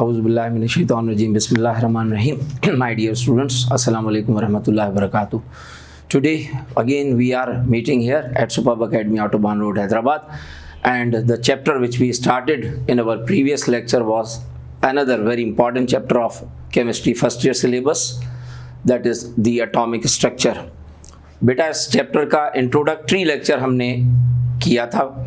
Auzubillahi minash-shaytanir-rajim. Bismillahir-rahmanir-rahim. My dear students, Assalamu alaikum wa rahmatullahi wa barakatuh. Today again we are meeting here at Superb Academy, Autobahn Road, Hyderabad, and the chapter which we started in our previous lecture was another very important chapter of chemistry first year syllabus, that is the atomic structure. बेटा इस chapter का introductory lecture हमने किया था,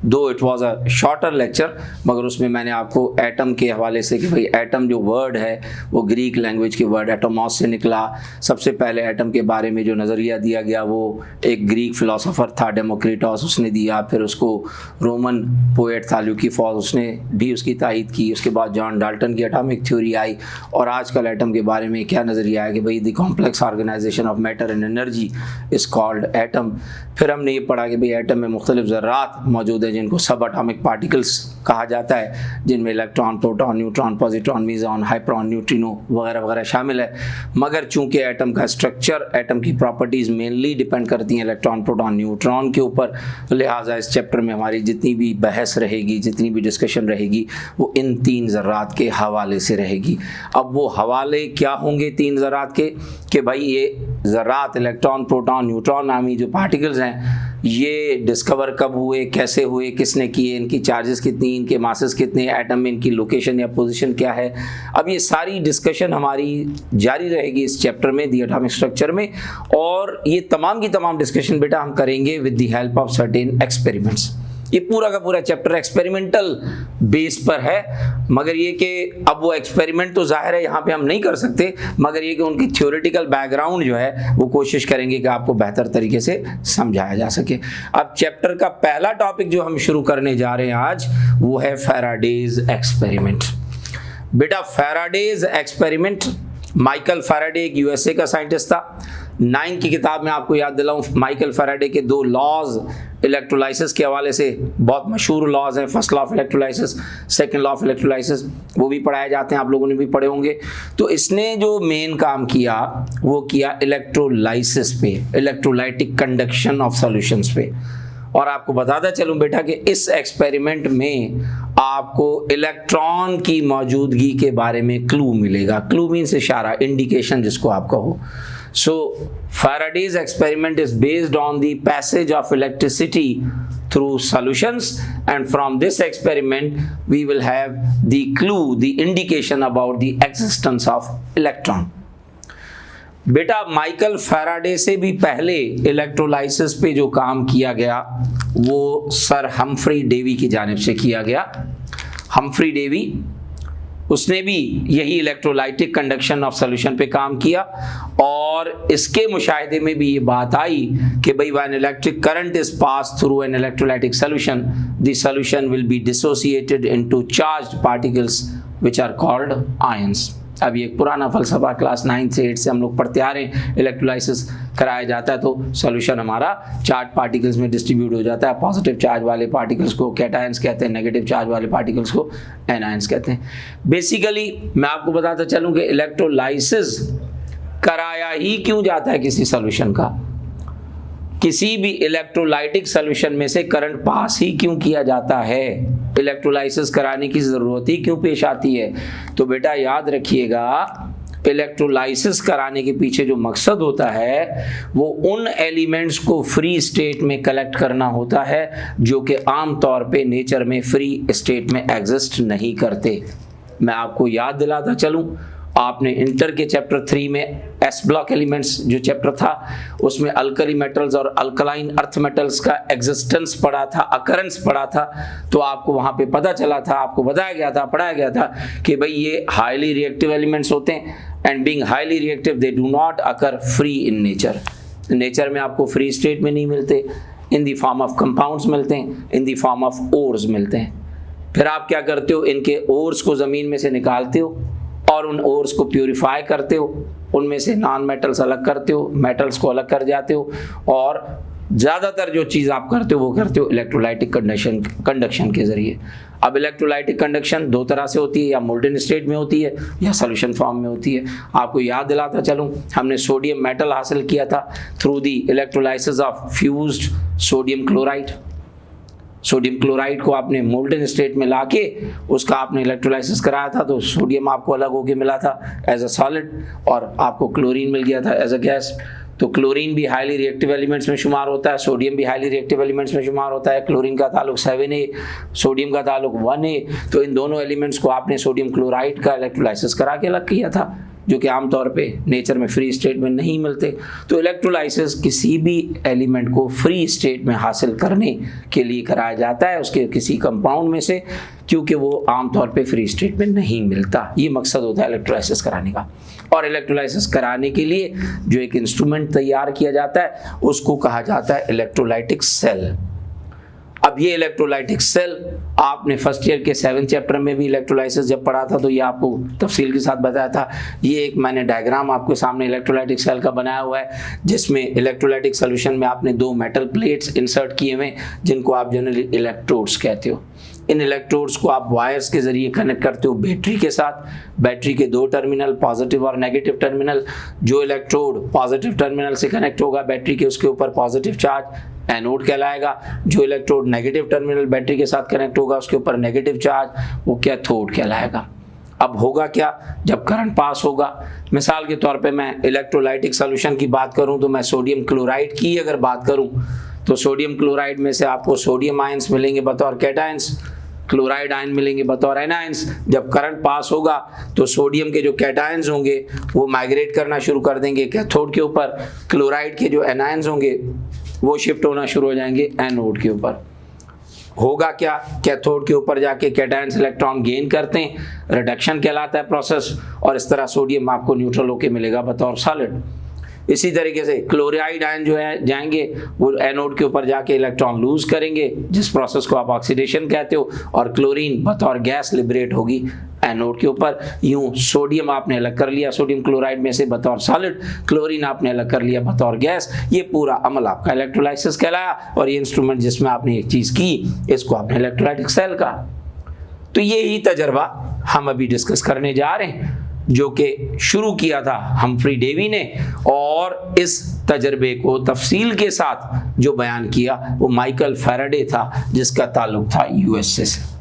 दो it was a shorter lecture, मगर उसमें मैंने आपको एटम के हवाले से कि भाई एटम जो वर्ड है वो ग्रीक लैंग्वेज के वर्ड एटोमॉस से निकला। सबसे पहले एटम के बारे में जो नज़रिया दिया गया वो एक ग्रीक फिलोसोफर था डेमोक्रिटस, उसने दिया। फिर उसको रोमन पोएट था ल्यूकीफॉस, उसने भी उसकी तायीद की। उसके बाद जॉन डाल्टन की एटॉमिक थ्योरी आई और आजकल एटम के बारे में क्या नज़रिया है कि भाई the complex organisation of matter and energy is called atom. फिर हमने ये पढ़ा कि भाई एटम में मुख्तलिफ ज़र्रात मौजूद हैं जिनको सब एटॉमिक पार्टिकल्स कहा जाता है, जिनमें electron, proton, neutron, positron, meson, hyperon, neutrino वगैरह वगैरह शामिल है। मगर चूंकि एटम का स्ट्रक्चर, एटम की प्रॉपर्टीज़ मेनली डिपेंड करती हैं इलेक्ट्रॉन, प्रोटॉन, न्यूट्रॉन के ऊपर, लिहाजा इस चैप्टर में हमारी जितनी भी बहस रहेगी, जितनी भी डिस्कशन रहेगी वो इन तीन ज़र्रात के हवाले से रहेगी। अब वो हवाले क्या होंगे तीन ज़र्रात के कि भाई ये ज़र्रात इलेक्ट्रॉन, प्रोटॉन, न्यूट्रॉन नामी जो पार्टिकल्स हैं ये डिस्कवर कब हुए, कैसे हुए, किसने किए, इनकी चार्जेस कितनी, इनके मासेस कितने, एटम में इनकी लोकेशन या पोजीशन क्या है। अब ये सारी डिस्कशन हमारी जारी रहेगी इस चैप्टर में, दी एटॉमिक स्ट्रक्चर में, और ये तमाम की तमाम डिस्कशन बेटा हम करेंगे with the help of certain experiments. ये पूरा का पूरा चैप्टर एक्सपेरिमेंटल बेस पर है, मगर ये कि अब वो एक्सपेरिमेंट तो जाहिर है यहाँ पे हम नहीं कर सकते, मगर ये कि उनकी थ्योरेटिकल बैकग्राउंड जो है वो कोशिश करेंगे कि आपको बेहतर तरीके से समझाया जा सके। अब चैप्टर का पहला टॉपिक जो हम शुरू करने जा रहे हैं आज वो है फैराडेज एक्सपेरिमेंट। बेटा फैराडेज एक्सपेरिमेंट, माइकल फैराडे एक यूएसए का साइंटिस्ट था। 9 की किताब में आपको याद दिलाऊं, माइकल फैराडे के 2 लॉज इलेक्ट्रोलाइसिस के हवाले से बहुत मशहूर लॉज हैं। First law of electrolysis, second law of electrolysis, वो भी पढ़ाए जाते हैं, आप लोगों ने भी पढ़े होंगे। तो इसने जो मेन काम किया वो किया इलेक्ट्रोलाइसिस पे, इलेक्ट्रोलाइटिक कंडक्शन ऑफ सॉल्यूशंस पे। और आपको बताता चलूं बेटा कि इस एक्सपेरिमेंट में आपको इलेक्ट्रॉन की मौजूदगी के बारे में क्लू मिलेगा। क्लू मीन्स इशारा, इंडिकेशन जिसको आप कहो। So Faraday's experiment is based on the passage of electricity through solutions, and from this experiment we will have the clue, the indication about the existence of electron. बेटा Michael Faraday से भी पहले electrolysis पे जो काम किया गया वो सर हम्फ्री डेवी की जानिब से किया गया। हम्फ्री डेवी उसने भी यही इलेक्ट्रोलाइटिक कंडक्शन ऑफ सॉल्यूशन पे काम किया, और इसके मुशाहिदे में भी ये बात आई कि भाई when electric current is pass through an electrolytic solution, the solution will be dissociated into charged particles which are called ions. अब ये एक पुराना फलसफा क्लास 9 से 8 से हम लोग पढ़ते आ रहे हैं। इलेक्ट्रोलाइसिस कराया जाता है तो सॉल्यूशन हमारा चार्ज पार्टिकल्स में डिस्ट्रीब्यूट हो जाता है। पॉजिटिव चार्ज वाले पार्टिकल्स को कैटायंस कहते हैं, नेगेटिव चार्ज वाले पार्टिकल्स को एनायंस कहते हैं। बेसिकली मैं आपको बताता चलूँ कि इलेक्ट्रोलाइसिस कराया ही क्यों जाता है किसी सॉल्यूशन का, किसी भी इलेक्ट्रोलाइटिक सॉल्यूशन में से करंट पास ही क्यों किया जाता है, इलेक्ट्रोलाइसिस कराने की ज़रूरत ही क्यों पेश आती है। तो बेटा याद रखिएगा, इलेक्ट्रोलाइसिस कराने के पीछे जो मकसद होता है वो उन एलिमेंट्स को फ्री स्टेट में कलेक्ट करना होता है जो कि आम तौर पे नेचर में फ्री स्टेट में एग्जिस्ट नहीं करते। मैं आपको याद दिलाता चलूँ, आपने इंटर के चैप्टर 3 में एस ब्लॉक एलिमेंट्स जो चैप्टर था उसमें अल्कली मेटल्स और अल्कलाइन अर्थ मेटल्स का एग्जिस्टेंस पढ़ा था, अकरेंस पढ़ा था। तो आपको वहाँ पे पता चला था, आपको बताया गया था, पढ़ाया गया था कि भाई ये हाईली रिएक्टिव एलिमेंट्स होते हैं, and being highly reactive they do not occur free in nature. Nature में आपको फ्री स्टेट में नहीं मिलते, in the form of compounds मिलते हैं, in the form of ores मिलते हैं। फिर आप क्या करते हो, इनके ओर्स को ज़मीन में से निकालते हो और उन ओर्स को प्यूरिफाई करते हो, उनमें से नॉन मेटल्स अलग करते हो, मेटल्स को अलग कर जाते हो, और ज़्यादातर जो चीज़ आप करते हो वो करते हो इलेक्ट्रोलाइटिक कंडक्शन के ज़रिए। अब इलेक्ट्रोलाइटिक कंडक्शन 2 तरह से होती है, या मोल्टन स्टेट में होती है या सॉल्यूशन फॉर्म में होती है। आपको याद दिलाता चलूँ, हमने सोडियम मेटल हासिल किया था through the electrolysis of fused sodium chloride. Sodium chloride को आपने मोल्टन स्टेट में लाके उसका आपने इलेक्ट्रोलाइसिस कराया था, तो सोडियम आपको अलग होके मिला था एज अ सॉलिड और आपको क्लोरीन मिल गया था एज अ गैस। तो क्लोरीन भी हाईली रिएक्टिव एलिमेंट्स में शुमार होता है, सोडियम भी हाईली रिएक्टिव एलिमेंट्स में शुमार होता है। क्लोरीन का ताल्लुक 7A, सोडियम का ताल्लुक 1A। तो इन दोनों एलिमेंट्स को आपने सोडियम क्लोराइड का इलेक्ट्रोलाइसिस करा के अलग किया था, जो कि आमतौर पे नेचर में फ्री स्टेट में नहीं मिलते। तो इलेक्ट्रोलाइसिस किसी भी एलिमेंट को फ्री स्टेट में हासिल करने के लिए कराया जाता है उसके किसी कंपाउंड में से, क्योंकि वो आमतौर पे फ्री स्टेट में नहीं मिलता। ये मकसद होता है इलेक्ट्रोलाइसिस कराने का। और इलेक्ट्रोलाइसिस कराने के लिए जो एक इंस्ट्रूमेंट तैयार किया जाता है उसको कहा जाता है इलेक्ट्रोलाइटिक सेल। अब ये इलेक्ट्रोलाइटिक सेल आपने फर्स्ट ईयर के 7th चैप्टर में भी इलेक्ट्रोलाइसिस जब पढ़ा था तो ये आपको तफसील के साथ बताया था। ये एक मैंने डायग्राम आपके सामने इलेक्ट्रोलाइटिक सेल का बनाया हुआ है, जिसमें इलेक्ट्रोलाइटिक सोल्यूशन में आपने 2 मेटल प्लेट्स इंसर्ट किए हुए जिनको आप जनरली इलेक्ट्रोड्स कहते हो। इन इलेक्ट्रोड्स को आप वायर्स के जरिए कनेक्ट करते हो बैटरी के साथ। बैटरी के 2 टर्मिनल, पॉजिटिव और नेगेटिव टर्मिनल। जो इलेक्ट्रोड पॉजिटिव टर्मिनल से कनेक्ट होगा बैटरी के, उसके ऊपर पॉजिटिव चार्ज एनोड कहलाएगा। जो इलेक्ट्रोड नेगेटिव टर्मिनल बैटरी के साथ कनेक्ट होगा उसके ऊपर नेगेटिव चार्ज, वो कैथोड कहलाएगा। अब होगा क्या जब करंट पास होगा? मिसाल के तौर पे मैं इलेक्ट्रोलाइटिक सॉल्यूशन की बात करूं तो मैं सोडियम क्लोराइड की अगर बात करूं तो सोडियम क्लोराइड में से आपको सोडियम आयंस मिलेंगे बतौर कैटायंस, क्लोराइड आयन मिलेंगे बतौर एनायंस। जब करंट पास होगा तो सोडियम के जो कैटायंस होंगे वो माइग्रेट करना शुरू कर देंगे कैथोड के ऊपर, क्लोराइड के जो एनायंस होंगे वो शिफ्ट होना शुरू हो जाएंगे एनोड के ऊपर। होगा क्या? कैथोड के ऊपर जाके कैटायंस इलेक्ट्रॉन गेन करते हैं, रिडक्शन कहलाता है प्रोसेस, और इस तरह सोडियम आपको न्यूट्रल होके मिलेगा बतौर सॉलिड। इसी तरीके से क्लोराइड आयन जो है जाएंगे वो एनोड के ऊपर जाके इलेक्ट्रॉन लूज करेंगे, जिस प्रोसेस को आप ऑक्सीडेशन कहते हो, और क्लोरीन बतौर गैस लिबरेट होगी एनोड के ऊपर। यूं सोडियम आपने अलग कर लिया सोडियम क्लोराइड में से बतौर सॉलिड, क्लोरीन आपने अलग कर लिया बतौर गैस। ये पूरा अमल आपका इलेक्ट्रोलाइसिस कहलाया, और ये इंस्ट्रूमेंट जिसमें आपने एक चीज की इसको आपने इलेक्ट्रोलाइटिक सेल का। तो ये ही तजर्बा हम अभी डिस्कस करने जा रहे हैं, जो कि शुरू किया था हम्फ्री डेवी ने, और इस तजर्बे को तफसील के साथ जो बयान किया वो माइकल फैराडे था, जिसका ताल्लुक था यूएसए से।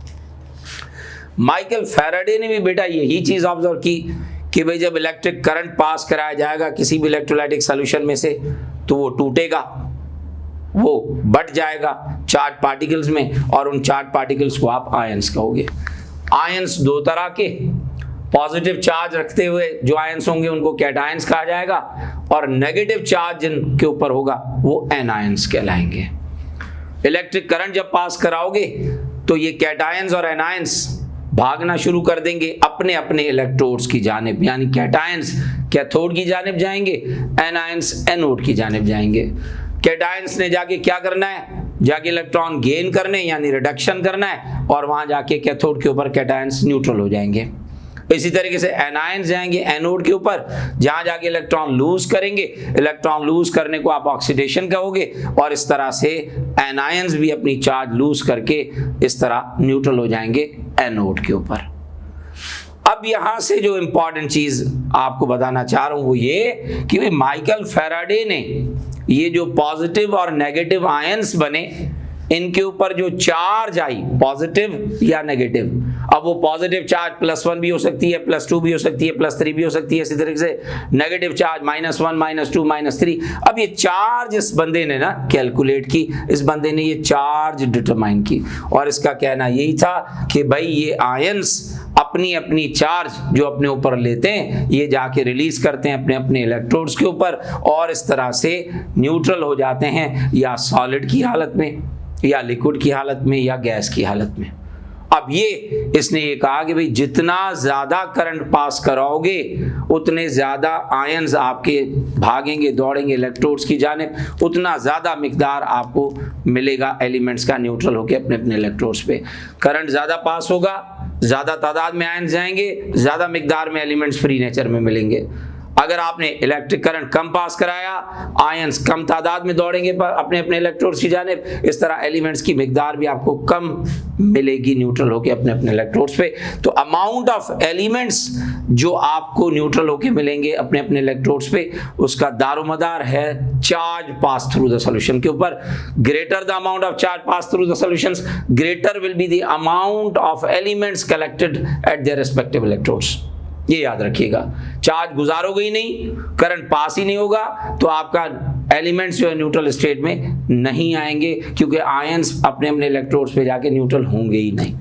माइकल फैराडे ने भी बेटा यही चीज ऑब्जर्व की कि भाई जब इलेक्ट्रिक करंट पास कराया जाएगा किसी भी इलेक्ट्रोलाइटिक सॉल्यूशन में से तो वो टूटेगा, वो बट जाएगा चार्ज पार्टिकल्स में, और उन चार्ज पार्टिकल्स को आप आयंस कहोगे। आयंस 2 तरह के, पॉजिटिव चार्ज रखते हुए जो आयंस होंगे उनको कैटायंस कहा जाएगा, और नेगेटिव चार्ज जिनके ऊपर होगा वो एनायंस कहलाएंगे। इलेक्ट्रिक करंट जब पास कराओगे तो ये कैटायंस और एनायंस भागना शुरू कर देंगे अपने अपने इलेक्ट्रोड्स की जानिब, यानी कैटायंस कैथोड की जानिब जाएंगे, एनायंस एनोड की जानिब जाएंगे। कैटायंस ने जाके क्या करना है? जाके इलेक्ट्रॉन गेन करने यानी रिडक्शन करना है, और वहां जाके कैथोड के ऊपर कैटायंस न्यूट्रल हो जाएंगे। इसी तरीके से एनायंस जाएंगे एनोड के ऊपर, जहां जाके इलेक्ट्रॉन लूज करेंगे। इलेक्ट्रॉन लूज करने को आप ऑक्सीडेशन कहोगे, और इस तरह से एनायंस भी अपनी चार्ज लूज करके इस तरह न्यूट्रल हो जाएंगे एनोड के ऊपर। अब यहां से जो इंपॉर्टेंट चीज आपको बताना चाह रहा हूं वो ये कि माइकल फैराडे ने ये जो पॉजिटिव और नेगेटिव आयंस बने, इनके ऊपर जो चार्ज आई पॉजिटिव या नेगेटिव, अब वो पॉजिटिव चार्ज +1 भी हो सकती है, +2 भी हो सकती है, +3 भी हो सकती है, इसी तरीके से नेगेटिव चार्ज -1, -2, -3। अब ये चार्ज इस बंदे ने ना कैलकुलेट की, इस बंदे ने ये चार्ज डिटरमाइन की, और इसका कहना यही था कि भाई ये आयंस अपनी अपनी चार्ज जो अपने ऊपर लेते हैं ये जाके रिलीज करते हैं अपने अपने इलेक्ट्रोड्स के ऊपर, और इस तरह से न्यूट्रल हो जाते हैं या सॉलिड की हालत में, या लिक्विड की हालत में, या गैस की हालत में। अब ये इसने ये कहा कि भाई जितना ज्यादा करंट पास कराओगे उतने ज्यादा आयंस आपके भागेंगे दौड़ेंगे इलेक्ट्रोड्स की जानिब, उतना ज्यादा मिकदार आपको मिलेगा एलिमेंट्स का न्यूट्रल होकर अपने अपने इलेक्ट्रोड्स पे। करंट ज्यादा पास होगा, ज्यादा तादाद में आयंस जाएंगे, ज्यादा मिकदार में एलिमेंट्स फ्री नेचर में मिलेंगे। अगर आपने इलेक्ट्रिक करंट कम पास कराया, आयंस कम तादाद में दौड़ेंगे अपने अपने इलेक्ट्रोड्स की जानिब, इस तरह एलिमेंट्स की मिकदार भी आपको कम मिलेगी न्यूट्रल होके अपने अपने इलेक्ट्रोड्स पे। तो अमाउंट ऑफ एलिमेंट्स जो आपको न्यूट्रल होके मिलेंगे अपने अपने इलेक्ट्रोड्स पे, उसका दारोमदार है charge pass through the solution के ऊपर। Greater the amount of charge pass through the solutions, greater will be the amount of elements collected at their respective electrodes. ये याद रखिएगा, चार्ज गुजारोगे ही नहीं, करंट पास ही नहीं होगा, तो आपका एलिमेंट्स जो है न्यूट्रल स्टेट में नहीं आएंगे, क्योंकि आयंस अपने अपने इलेक्ट्रोड्स पे जाके न्यूट्रल होंगे ही नहीं।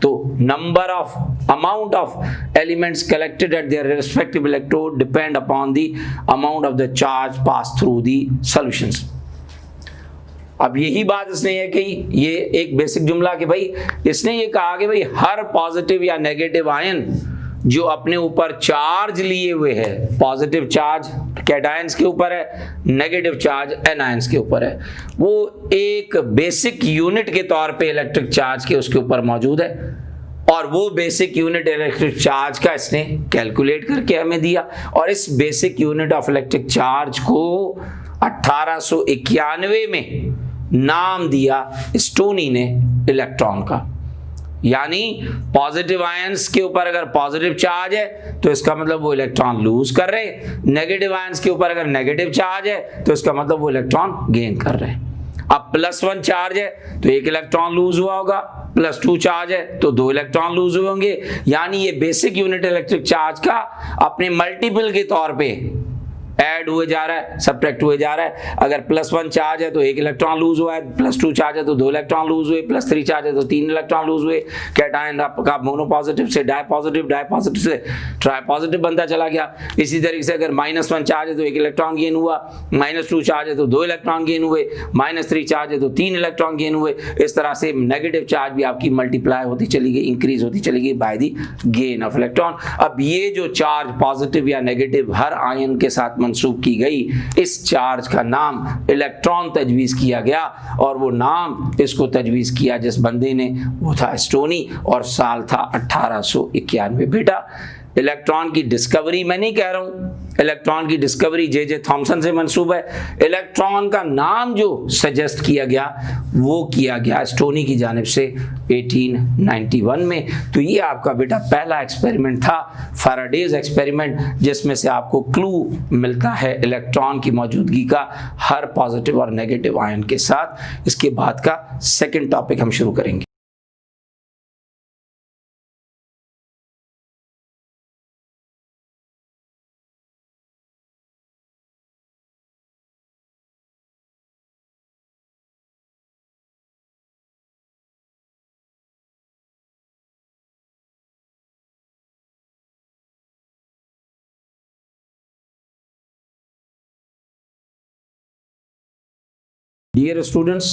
तो number of amount of elements collected at their respective electrode depend upon the amount of the charge pass through the solutions. अब यही बात इसने ये कही, ये एक बेसिक जुमला कि भाई इसने ये कहा कि भाई हर पॉजिटिव या नेगेटिव आयन जो अपने ऊपर चार्ज लिए हुए है, पॉजिटिव चार्ज कैटायंस के ऊपर है, नेगेटिव चार्ज एनायंस के ऊपर है, वो एक बेसिक यूनिट के तौर पे इलेक्ट्रिक चार्ज के उसके ऊपर मौजूद है, और वो बेसिक यूनिट इलेक्ट्रिक चार्ज का इसने कैलकुलेट करके हमें दिया। और इस basic unit of electric charge को 1891 में नाम दिया स्टोनी ने इलेक्ट्रॉन का। यानी पॉजिटिव आयंस के ऊपर अगर पॉजिटिव चार्ज है तो इसका मतलब वो इलेक्ट्रॉन लूज कर रहे हैं, नेगेटिव आयंस के ऊपर अगर नेगेटिव चार्ज है तो इसका मतलब वो इलेक्ट्रॉन गेन कर रहे हैं। अब +1 चार्ज है तो 1 इलेक्ट्रॉन लूज हुआ होगा, +2 चार्ज है तो 2 इलेक्ट्रॉन लूज हुए होंगे। यानी ये बेसिक यूनिट इलेक्ट्रिक चार्ज का अपने मल्टीपल के तौर पे ऐड हुए जा रहा है, सब्ट्रैक्ट हुए जा रहा है। अगर +1 चार्ज है तो 1 इलेक्ट्रॉन लूज हुआ है, +2 चार्ज है तो 2 इलेक्ट्रॉन लूज हुए, +3 चार्ज है तो 3 इलेक्ट्रॉन लूज हुए। कैटायन आपका मोनोपॉजिटिव से डायपॉजिटिव, डायपॉजिटिव से ट्राइपॉजिटिव बनता चला गया। इसी तरीके से अगर -1 चार्ज है तो 1 इलेक्ट्रॉन गेन हुआ, -2 चार्ज है तो 2 इलेक्ट्रॉन गेन हुए, -3 चार्ज है तो 3 इलेक्ट्रॉन गेन हुए। इस तरह से नेगेटिव चार्ज भी आपकी मल्टीप्लाई होती चली गई, इंक्रीज होती चली गई by the gain of electron. अब ये जो चार्ज पॉजिटिव या नेगेटिव हर आयन के साथ मंसूब की गई, इस चार्ज का नाम इलेक्ट्रॉन तजवीज़ किया गया, और वो नाम इसको तजवीज़ किया जिस बंदे ने, वो था स्टोनी, और साल था 1891। बेटा इलेक्ट्रॉन की डिस्कवरी मैं नहीं कह रहा हूं, इलेक्ट्रॉन की डिस्कवरी जे थॉमसन से मंसूब है। इलेक्ट्रॉन का नाम जो सजेस्ट किया गया वो किया गया स्टोनी की जानिब से 1891 में। तो ये आपका बेटा पहला एक्सपेरिमेंट था, फैराडेज एक्सपेरिमेंट, जिसमें से आपको क्लू मिलता है इलेक्ट्रॉन की मौजूदगी का हर पॉजिटिव और नेगेटिव आयन के साथ। इसके बाद का सेकेंड टॉपिक हम शुरू करेंगे। Dear students,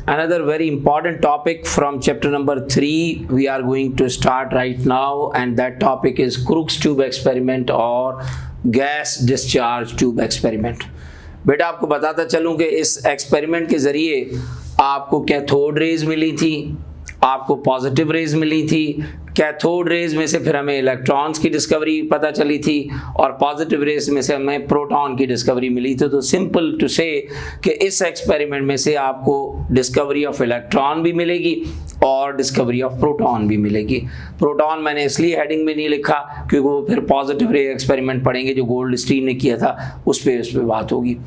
another very important topic from chapter number 3 we are going to start right now, and that topic is Crookes tube experiment or gas discharge tube experiment। बेटा आपको बताता चलूं कि इस एक्सपेरिमेंट के ज़रिए आपको कैथोड रेज मिली थी, आपको पॉजिटिव रेज मिली थी। कैथोड रेज में से फिर हमें इलेक्ट्रॉन्स की डिस्कवरी पता चली थी, और पॉजिटिव रेज में से हमें प्रोटॉन की डिस्कवरी मिली थी। तो सिंपल टू से कि इस एक्सपेरिमेंट में से आपको डिस्कवरी ऑफ इलेक्ट्रॉन भी मिलेगी और डिस्कवरी ऑफ प्रोटॉन भी मिलेगी। प्रोटॉन मैंने इसलिए हेडिंग में नहीं लिखा क्योंकि वो फिर पॉजिटिव रे एक्सपेरिमेंट पढ़ेंगे जो गोल्डस्टीन ने किया था, उस पर बात होगी।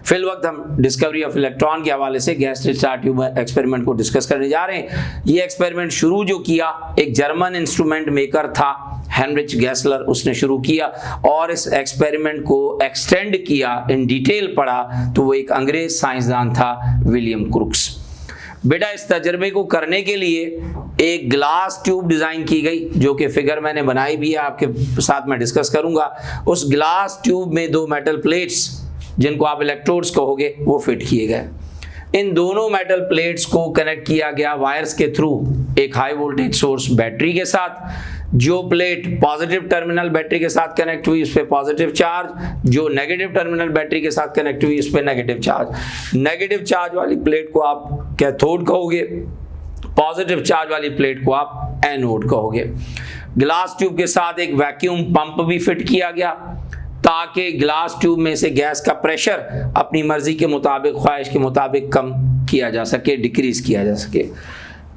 फिल वक्त हम डिस्कवरी ऑफ इलेक्ट्रॉन के हवाले से गैस डिस्चार्ज ट्यूब एक्सपेरिमेंट को डिस्कस करने जा रहे हैं। ये एक्सपेरिमेंट शुरू जो किया एक जर्मन इंस्ट्रूमेंट मेकर था हेनरिच गैसलर, उसने शुरू किया, और इस एक्सपेरिमेंट को एक्सटेंड किया, इन डिटेल पढ़ा तो वो एक अंग्रेज साइंसदान था विलियम क्रूक्स। बेटा इस तजर्बे को करने के लिए एक ग्लास ट्यूब डिज़ाइन की गई, जो कि फिगर मैंने बनाई भी है, आपके साथ मैं डिस्कस करूंगा। उस ग्लास ट्यूब में 2 मेटल प्लेट्स जिनको आप इलेक्ट्रोड्स कहोगे वो फिट किए गए। इन दोनों मेटल प्लेट्स को कनेक्ट किया गया वायर्स के थ्रू एक हाई वोल्टेज सोर्स बैटरी के साथ। जो प्लेट पॉजिटिव टर्मिनल बैटरी के साथ कनेक्ट हुई उस पर पॉजिटिव चार्ज, जो नेगेटिव टर्मिनल बैटरी के साथ कनेक्ट हुई उस पर नेगेटिव चार्ज। नेगेटिव चार्ज वाली प्लेट को आप कैथोड कहोगे, पॉजिटिव चार्ज वाली प्लेट को आप एनोड कहोगे। ग्लास ट्यूब के साथ एक वैक्यूम पंप भी फिट किया गया ताकि ग्लास ट्यूब में से गैस का प्रेशर अपनी मर्जी के मुताबिक, ख्वाहिश के मुताबिक कम किया जा सके, डिक्रीज किया जा सके।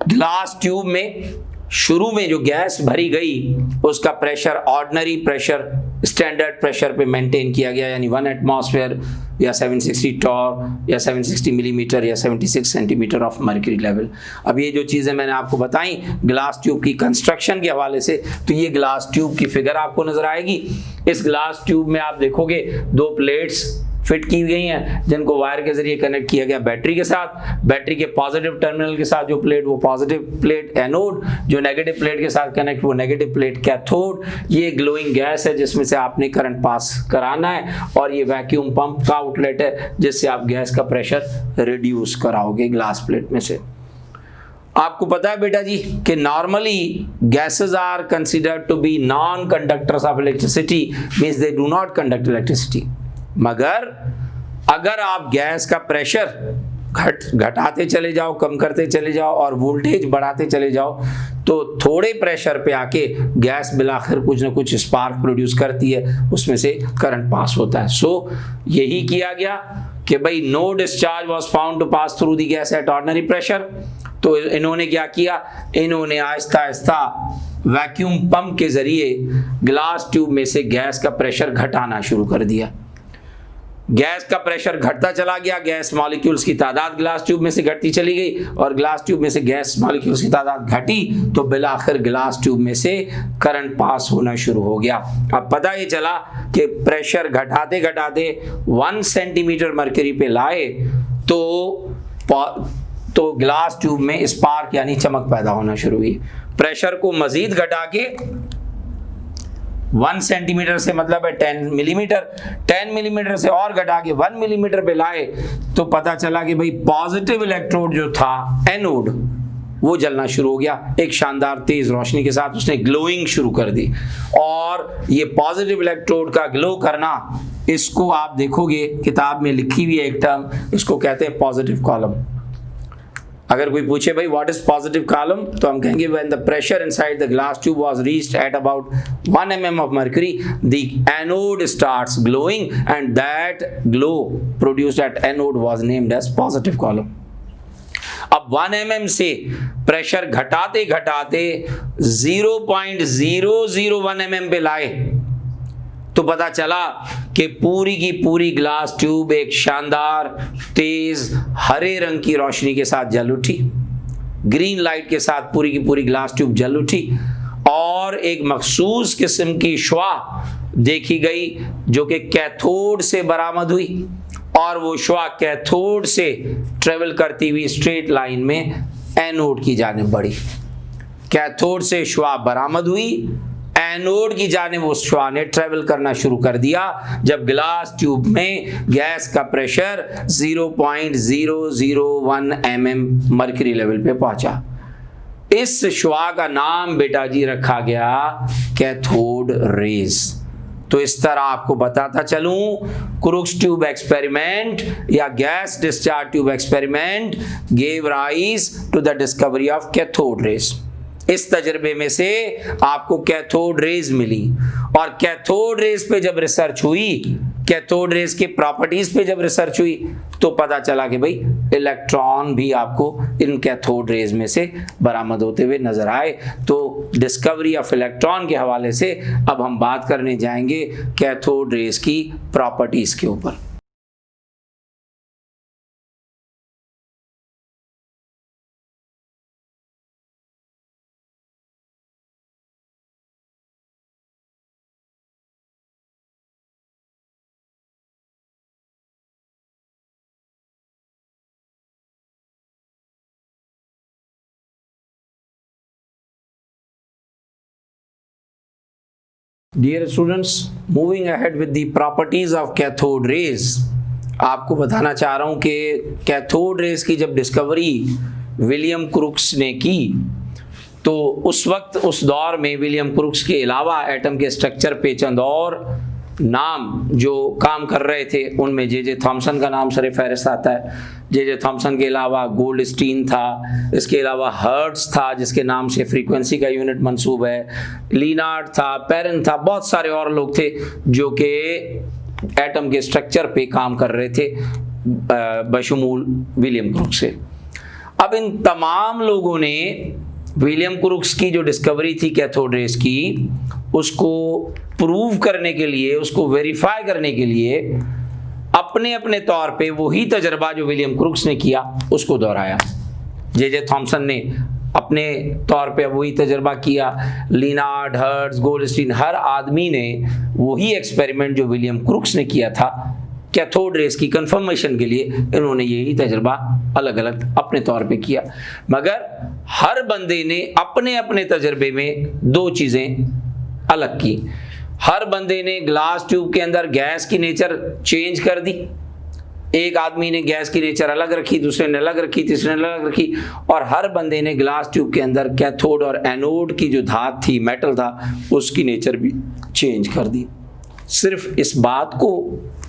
ग्लास ट्यूब में शुरू में जो गैस भरी गई उसका pressure ordinary pressure, standard pressure पे मेंटेन किया गया, यानी 1 एटमॉस्फेयर या 760 टॉर या 760 मिलीमीटर या 76 सेंटीमीटर ऑफ मर्क्यूरी लेवल। अब ये जो चीज़ें मैंने आपको बताई ग्लास ट्यूब की कंस्ट्रक्शन के हवाले से, तो ये ग्लास ट्यूब की फिगर आपको नजर आएगी। इस ग्लास ट्यूब में आप देखोगे 2 प्लेट्स फिट की गई हैं जिनको वायर के जरिए कनेक्ट किया गया बैटरी के साथ। बैटरी के पॉजिटिव टर्मिनल के साथ जो प्लेट वो पॉजिटिव प्लेट एनोड, जो नेगेटिव प्लेट के साथ कनेक्ट वो नेगेटिव प्लेट कैथोड। ये ग्लोइंग गैस है जिसमें से आपने करंट पास कराना है, और ये वैक्यूम पंप का आउटलेट है जिससे आप गैस का प्रेशर रिड्यूस कराओगे ग्लास प्लेट में से। आपको पता है बेटा जी कि normally gases are considered to be non conductors of electricity, means they do not conduct electricity. मगर अगर आप गैस का प्रेशर घटाते चले जाओ, कम करते चले जाओ और वोल्टेज बढ़ाते चले जाओ, तो थोड़े प्रेशर पे आके गैस बिलाखिर कुछ ना कुछ स्पार्क प्रोड्यूस करती है, उसमें से करंट पास होता है। सो यही किया गया कि भाई no discharge was found to pass through the gas at ordinary pressure. तो इन्होंने क्या किया, इन्होंने आहिस्ता आहिस्ता वैक्यूम पंप के जरिए ग्लास ट्यूब में से गैस का प्रेशर घटाना शुरू कर दिया। गैस का प्रेशर घटता चला गया, गैस मॉलिक्यूल्स की तादाद ग्लास ट्यूब में से घटती चली गई, और ग्लास ट्यूब में से गैस मॉलिक्यूल्स की तादाद घटी तो बिलाखिर ग्लास ट्यूब में से करंट पास होना शुरू हो गया। अब पता ये चला कि प्रेशर घटाते घटाते 1 सेंटीमीटर मर्क्यूरी पे लाए तो ग्लास ट्यूब में स्पार्क यानी चमक पैदा होना शुरू हुई। प्रेशर को मजीद घटा के 1 सेंटीमीटर से मतलब है 10 मिलीमीटर, 10 मिलीमीटर से और घटा के 1 मिलीमीटर पे लाए तो पता चला कि भाई पॉजिटिव इलेक्ट्रोड जो था एनोड वो जलना शुरू हो गया। एक शानदार तेज रोशनी के साथ उसने ग्लोइंग शुरू कर दी, और ये पॉजिटिव इलेक्ट्रोड का ग्लो करना, इसको आप देखोगे किताब में लिखी हुई है एक टर्म, इसको कहते हैं पॉजिटिव कॉलम। अगर कोई पूछे भाई व्हाट इज पॉजिटिव कॉलम, तो हम कहेंगे when the pressure inside the glass tube was reached at about 1 mm of mercury, the anode starts glowing and that glow produced at anode was named as positive column. अब 1 mm से pressure घटाते घटाते 0.001 mm पे लाए तो पता चला कि पूरी की पूरी ग्लास ट्यूब एक शानदार तेज हरे रंग की रोशनी के साथ जल उठी। ग्रीन लाइट के साथ पूरी की पूरी ग्लास ट्यूब जल उठी, और एक मखसूस किस्म की शुआ देखी गई जो कि कैथोड से बरामद हुई, और वो शुआ कैथोड से ट्रेवल करती हुई स्ट्रेट लाइन में एनोड की जानिब बढ़ी। कैथोड से शुआ बरामद हुई, एनोड की जानिब उस शुआ ने ट्रेवल करना शुरू कर दिया जब ग्लास ट्यूब में गैस का प्रेशर 0.001 mm मर्क्यूरी लेवल पे पहुंचा। इस शुआ का नाम बेटा जी रखा गया कैथोड रेज। तो इस तरह आपको बताता चलूं, क्रूक्स ट्यूब एक्सपेरिमेंट या gas discharge tube experiment gave rise to the discovery of cathode rays. इस तजर्बे में से आपको कैथोड रेज मिली, और कैथोड रेज पे जब रिसर्च हुई, कैथोड रेज के प्रॉपर्टीज पे जब रिसर्च हुई, तो पता चला कि भाई इलेक्ट्रॉन भी आपको इन कैथोड रेज में से बरामद होते हुए नजर आए। तो डिस्कवरी ऑफ इलेक्ट्रॉन के हवाले से अब हम बात करने जाएंगे कैथोड रेज की प्रॉपर्टीज के ऊपर। Dear students, moving ahead with the properties of cathode rays, आपको बताना चाह रहा हूँ कि कैथोड रेज की जब डिस्कवरी विलियम क्रूक्स ने की, तो उस वक्त उस दौर में विलियम क्रूक्स के अलावा एटम के स्ट्रक्चर पे चंद और नाम जो काम कर रहे थे उनमें जे थॉमसन का नाम सर फहरिस्त आता है। जे थॉमसन के अलावा गोल्डस्टीन था, इसके अलावा हर्ट्ज था जिसके नाम से फ्रीक्वेंसी का यूनिट मंसूब है, लीनार्ड था, पेरन था, बहुत सारे और लोग थे जो कि एटम के स्ट्रक्चर पे काम कर रहे थे बशमूल विलियम क्रुक्स से। अब इन तमाम लोगों ने विलियम क्रुक्स की जो डिस्कवरी थी कैथोड रेस की, उसको प्रूव करने के लिए, उसको वेरीफाई करने के लिए अपने अपने तौर पे वही तजर्बा जो विलियम क्रुक्स ने किया उसको दोहराया। जे थॉमसन ने अपने तौर पे वही तजर्बा किया, लीनार्ड, हर्ट्ज, गोल्डस्टीन, हर आदमी ने वही एक्सपेरिमेंट जो विलियम क्रुक्स ने किया था कैथोड रेस की कंफर्मेशन के लिए, इन्होंने यही तजर्बा अलग अलग अपने तौर पे किया। मगर हर बंदे ने अपने अपने तजर्बे में दो चीज़ें अलग की। हर बंदे ने ग्लास ट्यूब के अंदर गैस की नेचर चेंज कर दी। एक आदमी ने गैस की नेचर अलग रखी, दूसरे ने अलग रखी, तीसरे ने अलग रखी, और हर बंदे ने ग्लास ट्यूब के अंदर कैथोड और एनोड की जो धात थी, मेटल था, उसकी नेचर भी चेंज कर दी। सिर्फ इस बात को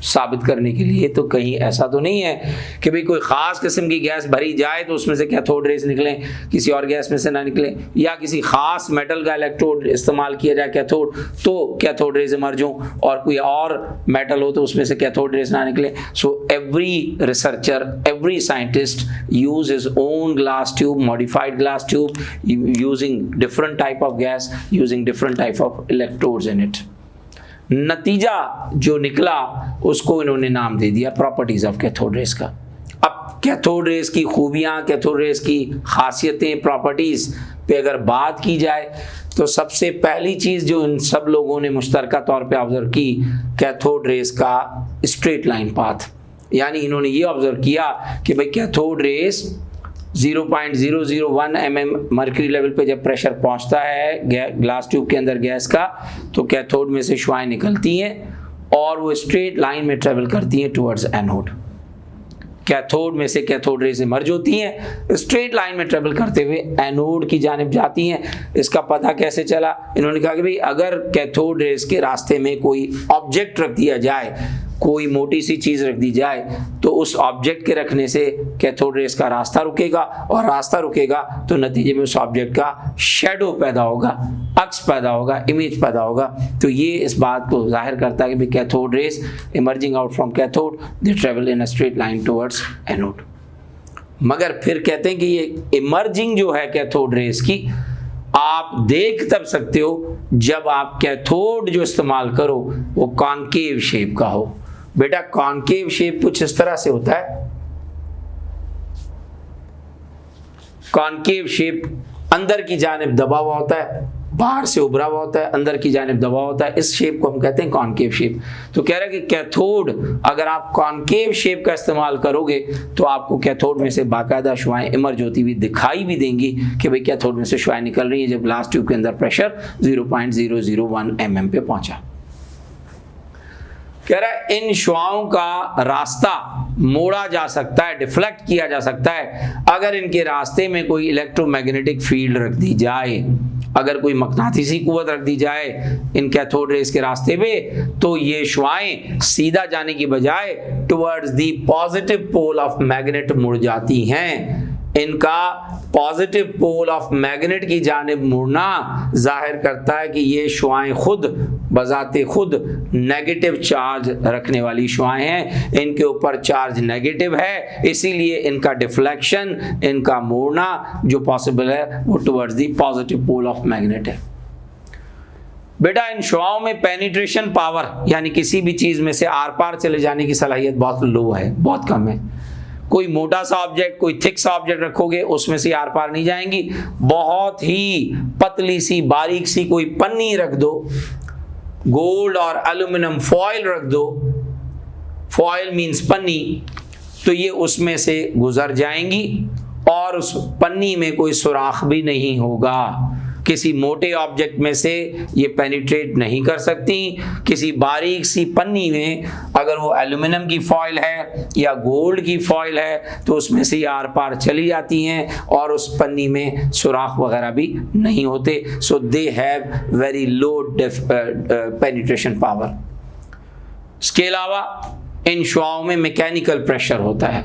साबित करने के लिए, तो कहीं ऐसा तो नहीं है कि भाई कोई ख़ास किस्म की गैस भरी जाए तो उसमें से कैथोड रेस निकलें, किसी और गैस में से ना निकलें, या किसी ख़ास मेटल का इलेक्ट्रोड इस्तेमाल किया जाए कैथोड तो कैथोड रेस इमर्ज हो, और कोई और मेटल हो तो उसमें से कैथोड रेस ना निकले। So every researcher, every scientist use his own glass tube, modified glass tube, using different type of gas, using different type of electrodes in it. नतीजा जो निकला उसको इन्होंने नाम दे दिया प्रॉपर्टीज ऑफ कैथोड रेस का। अब कैथोड रेस की खूबियां, कैथोड रेस की खासियतें, प्रॉपर्टीज पे अगर बात की जाए तो सबसे पहली चीज जो इन सब लोगों ने मुश्तरका तौर पे ऑब्जर्व की, कैथोड रेस का स्ट्रेट लाइन पाथ। यानी इन्होंने ये ऑब्जर्व किया कि भाई cathode rays 0.001 mm mercury level पे जब प्रेशर पहुंचता है ग्लास ट्यूब के अंदर गैस का, तो कैथोड में से शुआएं निकलती हैं और वो स्ट्रेट लाइन में ट्रेवल करती हैं टुवर्ड्स एनोड। कैथोड में से कैथोड रेस इमर्ज होती हैं, स्ट्रेट लाइन में ट्रेवल करते हुए एनोड की जानिब जाती हैं। इसका पता कैसे चला? इन्होंने कहा कि भाई अगर कैथोड रेस के रास्ते में कोई ऑब्जेक्ट रख दिया जाए, कोई मोटी सी चीज़ रख दी जाए, तो उस ऑब्जेक्ट के रखने से कैथोड रेस का रास्ता रुकेगा, और रास्ता रुकेगा तो नतीजे में उस ऑब्जेक्ट का शैडो पैदा होगा, अक्स पैदा होगा, इमेज पैदा होगा। तो ये इस बात को जाहिर करता है कि भाई cathode rays emerging out from cathode, they travel in a straight line towards anode. मगर फिर कहते हैं कि ये इमर्जिंग जो है कैथोड रेस की, आप देख तब सकते हो जब आप कैथोड जो इस्तेमाल करो वो कॉनकेव शेप का हो। बेटा कॉनकेव शेप कुछ इस तरह से होता है। कॉनकेव शेप अंदर की जानिब दबा हुआ होता है, बाहर से उभरा हुआ होता है, अंदर की जानिब दबा होता है। इस शेप को हम कहते हैं कॉनकेव शेप। तो कह रहे हैं कि कैथोड अगर आप कॉनकेव शेप का इस्तेमाल करोगे तो आपको कैथोड में से बाकायदा शुआएं इमर्ज होती हुई दिखाई भी देंगी कि भाई कैथोड में से शुआएं निकल रही हैं जब ग्लास ट्यूब के अंदर प्रेशर 0.001 mm पे पहुंचा। कह रहा है इन शुआओं का रास्ता मोड़ा जा सकता है, डिफ्लेक्ट किया जा सकता है अगर इनके रास्ते में कोई इलेक्ट्रोमैग्नेटिक फील्ड रख दी जाए, अगर कोई मकनातीसी कुव्वत रख दी जाए इन कैथोड रेस के रास्ते में, तो ये शुआएं सीधा जाने की बजाय towards the positive pole of magnet मुड़ जाती हैं। इनका पॉजिटिव पोल ऑफ मैग्नेट की जानिब मुड़ना जाहिर करता है कि ये शुआएं खुद बजाते खुद नेगेटिव चार्ज रखने वाली शुआएं हैं, इनके ऊपर चार्ज नेगेटिव है, इसीलिए इनका डिफ्लेक्शन, इनका मुड़ना जो पॉसिबल है वो towards the positive pole of magnet है। बेटा इन शुआओं में पेनिट्रेशन पावर यानी किसी भी चीज में से आर पार चले जाने की सलाहियत बहुत लो है, बहुत कम है। कोई मोटा सा ऑब्जेक्ट, कोई थिक सा ऑब्जेक्ट रखोगे उसमें से आर पार नहीं जाएंगी। बहुत ही पतली सी बारीक सी कोई पन्नी रख दो, गोल्ड और एल्यूमिनियम फॉयल रख दो, फॉयल मींस पन्नी, तो ये उसमें से गुजर जाएंगी और उस पन्नी में कोई सुराख भी नहीं होगा। किसी मोटे ऑब्जेक्ट में से ये पेनिट्रेट नहीं कर सकती। किसी बारीक सी पन्नी में अगर वो एल्यूमिनियम की फॉयल है या गोल्ड की फॉयल है तो उसमें से आर पार चली जाती हैं और उस पन्नी में सुराख वगैरह भी नहीं होते। So they have very low penetration power. इसके अलावा इन शुआओं में मैकेनिकल प्रेशर होता है।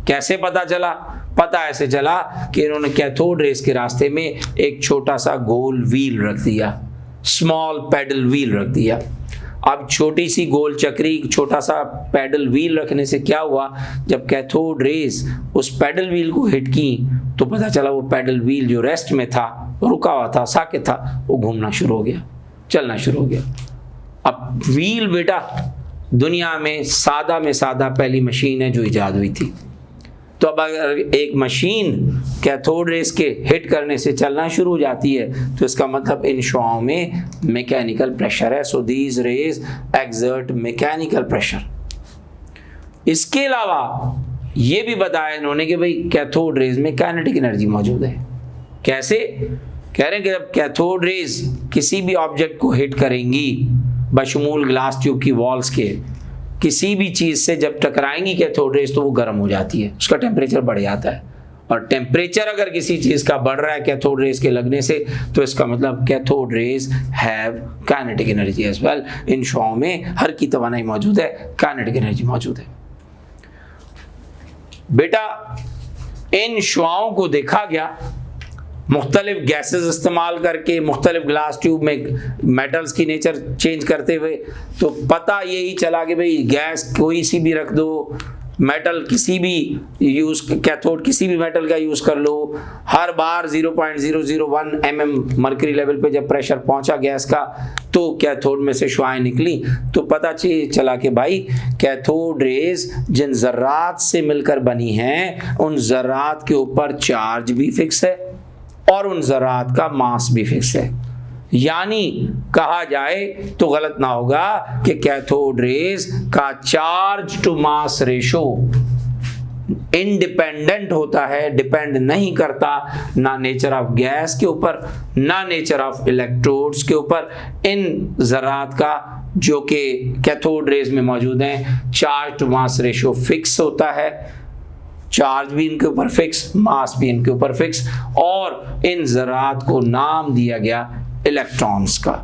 कैसे पता चला? पता ऐसे चला कि इन्होंने कैथोड रेस के रास्ते में एक छोटा सा गोल व्हील रख दिया, स्मॉल पैडल व्हील रख दिया। अब छोटी सी गोल चक्री छोटा सा पैडल व्हील रखने से क्या हुआ, जब कैथोड रेस उस पैडल व्हील को हिट की तो पता चला वो पैडल व्हील जो रेस्ट में था, रुका हुआ था, साकित था, वो घूमना शुरू हो गया, चलना शुरू हो गया। अब व्हील बेटा दुनिया में सादा पहली मशीन है जो इजाद हुई थी। तो अब अगर एक मशीन कैथोड रेस के हिट करने से चलना शुरू हो जाती है तो इसका मतलब इन शुआओं में मैकेनिकल प्रेशर है। So these raise exert mechanical pressure. इसके अलावा ये भी बताया इन्होंने कि भाई कैथोड रेज में काइनेटिक एनर्जी मौजूद है। कैसे? कह रहे हैं कि जब कैथोड रेज किसी भी ऑब्जेक्ट को हिट करेंगी बशमूल ग्लास ट्यूब की वॉल्स के, किसी भी चीज़ से जब टकराएंगी कैथोड रेज तो वो गर्म हो जाती है, उसका टेम्परेचर बढ़ जाता है। और टेम्परेचर अगर किसी चीज़ का बढ़ रहा है कैथोड रेज के लगने से तो इसका मतलब cathode rays have kinetic energy as well. इन शुआओं में हर की तवानाई मौजूद है, काइनेटिक एनर्जी मौजूद है। बेटा इन शुआओं को देखा गया मुख्तलिफ गैसेस इस्तेमाल करके, मुख्तलिफ ग्लास ट्यूब में मेटल्स की नेचर चेंज करते हुए, तो पता यही चला कि भाई गैस कोई सी भी रख दो, मेटल किसी भी यूज़, कैथोड किसी भी मेटल का यूज़ कर लो, हर बार 0.001 mm मर्करी लेवल पे जब प्रेशर पहुंचा गैस का तो कैथोड में से शुआएं निकली। तो पता चला कि भाई कैथोड रेज जिन ज़र्रात से मिलकर बनी हैं उन ज़र्रात के ऊपर चार्ज भी फिक्स है और उन ज़रात का मास भी फिक्स है। यानी कहा जाए तो गलत ना होगा कि कैथोड रेज का charge to mass ratio independent होता है, डिपेंड नहीं करता ना नेचर ऑफ गैस के ऊपर ना नेचर ऑफ इलेक्ट्रोड्स के ऊपर। इन ज़रात का जो कि कैथोड रेज में मौजूद हैं charge to mass ratio fix होता है, चार्ज भी इनके ऊपर फिक्स, मास भी इनके ऊपर फिक्स, और इन ज़रात को नाम दिया गया इलेक्ट्रॉन्स का।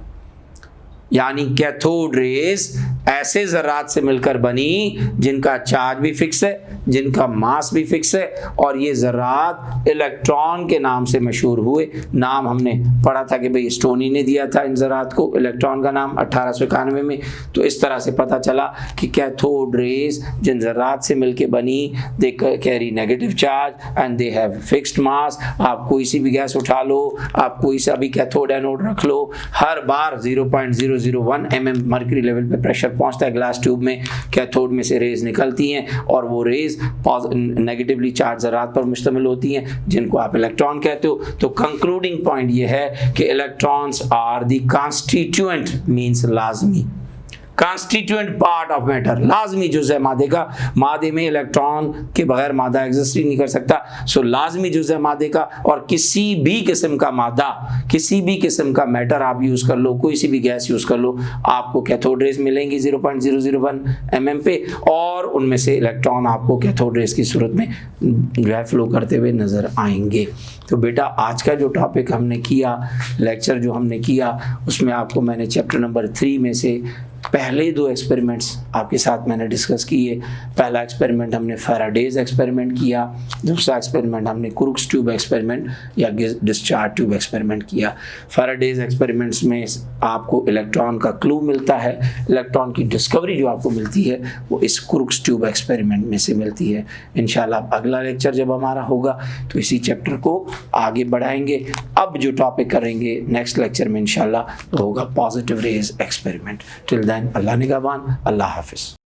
यानी कैथोड रेज ऐसे ज़रात से मिलकर बनी जिनका चार्ज भी फिक्स है, जिनका मास भी फिक्स है, और ये ज़रात इलेक्ट्रॉन के नाम से मशहूर हुए। नाम हमने पढ़ा था कि भाई स्टोनी ने दिया था इन ज़रात को इलेक्ट्रॉन का नाम 1891 में। तो इस तरह से पता चला कि कैथोड रेज जिन ज़रात से मिलकर बनी they carry negative charge and they have fixed mass. आप कोई सी भी गैस उठा लो, आप कोई सा भी कैथोड एनोड रख लो, हर बार 0.001 mm मर्करी लेवल पे प्रेशर पहुंचता है ग्लास ट्यूब में, कैथोड में से रेज निकलती हैं और वो रेज नेगेटिवली चार्ज ज़रात पर मुश्तमिल होती हैं जिनको आप इलेक्ट्रॉन कहते हो। तो कंक्लूडिंग पॉइंट ये है कि electrons are the constituent means लाजमी, कॉन्स्टिट्यूएंट पार्ट ऑफ मैटर, लाजमी जुज़ है मादे का। मादे में इलेक्ट्रॉन के बगैर मादा एग्जिस्ट ही नहीं कर सकता। सो लाजमी जुज़ है मादे का, और किसी भी किस्म का मादा, किसी भी किस्म का मैटर आप यूज़ कर लो, कोई सी भी गैस यूज़ कर लो, आपको कैथोड रेज मिलेंगी 0.001 mm पे, और उनमें से इलेक्ट्रॉन आपको कैथोड रेज की सूरत में जो है फ्लो करते हुए नज़र आएंगे। तो बेटा आज का जो टॉपिक हमने किया, लेक्चर जो हमने किया, उसमें आपको मैंने चैप्टर नंबर 3 में से पहले 2 एक्सपेरिमेंट्स आपके साथ मैंने डिस्कस किए। पहला एक्सपेरिमेंट हमने फैराडेज एक्सपेरिमेंट किया, दूसरा एक्सपेरिमेंट हमने क्रूक्स ट्यूब एक्सपेरिमेंट या डिस्चार्ज ट्यूब एक्सपेरिमेंट किया। फैराडेज एक्सपेरिमेंट्स में आपको इलेक्ट्रॉन का क्लू मिलता है, इलेक्ट्रॉन की डिस्कवरी जो आपको मिलती है वो इस क्रूक्स ट्यूब एक्सपेरिमेंट में से मिलती है। इंशाल्लाह अगला लेक्चर जब हमारा होगा तो इसी चैप्टर को आगे बढ़ाएंगे। अब जो टॉपिक करेंगे नेक्स्ट लेक्चर में इंशाल्लाह तो होगा positive rays experiment. Till then Allah निगहबान, अल्लाह हाफिज़।